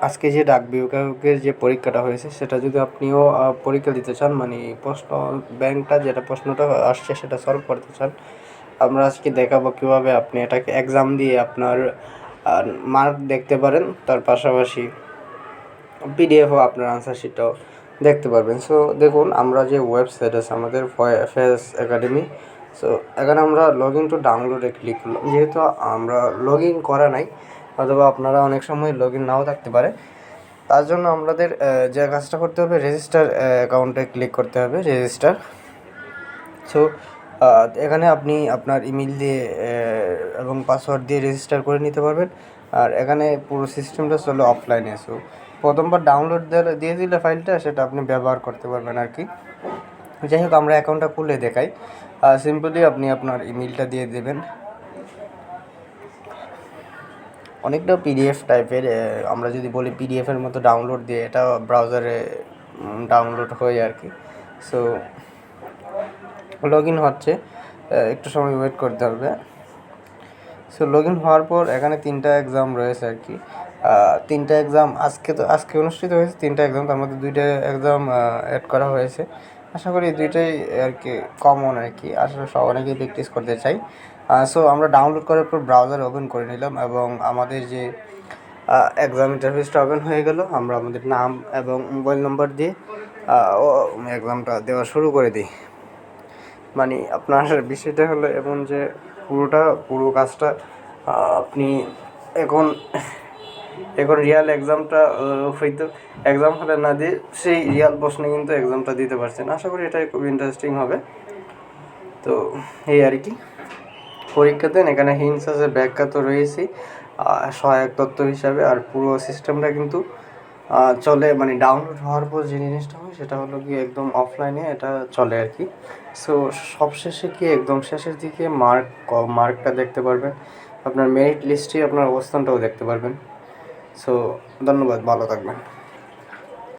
আজকে যে ডাক বিভাগের যে পরীক্ষাটা হয়েছে সেটা যদি আপনিও পরীক্ষা দিতে চান, মানে প্রশ্ন ব্যাংকটা যেটা প্রশ্নটা আসছে সেটা সলভ করতে চান, আমরা আজকে দেখাবো কীভাবে আপনি এটাকে এক্সাম দিয়ে আপনার মার্ক দেখতে পারেন, তার পাশাপাশি পিডিএফও আপনার আনসার শিটটাও দেখতে পারবেন। সো দেখুন, আমরা যে ওয়েবসাইট আছে আমাদের ফেস একাডেমি, সো এখানে আমরা লগ ইন টু ডাউনলোডে ক্লিক করলাম। যেহেতু আমরা লগ ইন করা নাই, অথবা আপনারা অনেক সময় লগ ইন নাও থাকতে পারে, তার জন্য আমাদের যে কাজটা করতে হবে, রেজিস্টার অ্যাকাউন্টে ক্লিক করতে হবে, রেজিস্টার। সো এখানে আপনি আপনার ইমেল দিয়ে এবং পাসওয়ার্ড দিয়ে রেজিস্টার করে নিতে পারবেন। আর এখানে পুরো সিস্টেমটা চলে অফলাইনে। সো প্রথমবার ডাউনলোড দিয়ে দিলে ফাইলটা, সেটা আপনি ব্যবহার করতে পারবেন আর কি। যাই হোক, আমরা অ্যাকাউন্টটা খুলে দেখাই। সিম্পলি আপনি আপনার ইমেলটা দিয়ে দেবেন। অনেকটা পিডিএফ টাইপের, আমরা যদি বলি পিডিএফের মতো ডাউনলোড দিয়ে, এটা ব্রাউজারে ডাউনলোড হয় আর কি। সো লগ ইন হচ্ছে, একটু সময় ওয়েট করতে হবে। সো লগ ইন হওয়ার পর এখানে 3টা এক্সাম রয়েছে আর কি। 3টা এক্সাম আজকে অনুষ্ঠিত হয়েছে। 3টা এক্সাম, তার মধ্যে 2টা এক্সাম অ্যাড করা হয়েছে। আশা করি 2টাই আর কি কমন আর কি, আসলে অনেকেই প্র্যাকটিস করতে চাই। সো আমরা ডাউনলোড করার পর ব্রাউজার ওপেন করে নিলাম এবং আমাদের যে এক্সাম ইন্টারফেসটা ওপেন হয়ে গেল। আমরা আমাদের নাম এবং মোবাইল নম্বর দিয়ে এক্সামটা দেওয়া শুরু করে দিই। মানে আপনার বিষয়টা হলো এমন যে পুরো কাজটা আপনি এখন রিয়াল এক্সামটা হয়তো এক্সাম হলে না দিয়ে সেই রিয়াল প্রশ্নে কিন্তু এক্সামটা দিতে পারছেন। আশা করি এটাই খুব ইন্টারেস্টিং হবে। তো এই আর কি, পরীক্ষা দেন। এখানে হিন্টস আছে, ব্যাখ্যা তো রয়েছেই সহায়ক তথ্য হিসাবে। আর পুরো সিস্টেমটা কিন্তু চলে, মানে ডাউনলোড হওয়ার পর যে জিনিসটা হয় সেটা হলো কি একদম অফলাইনে এটা চলে আর কি। সো সবশেষে কি একদম শেষের দিকে মার্কটা দেখতে পারবেন, আপনার মেরিট লিস্টে আপনার অবস্থানটাও দেখতে পারবেন। সো ধন্যবাদ, ভালো থাকবেন।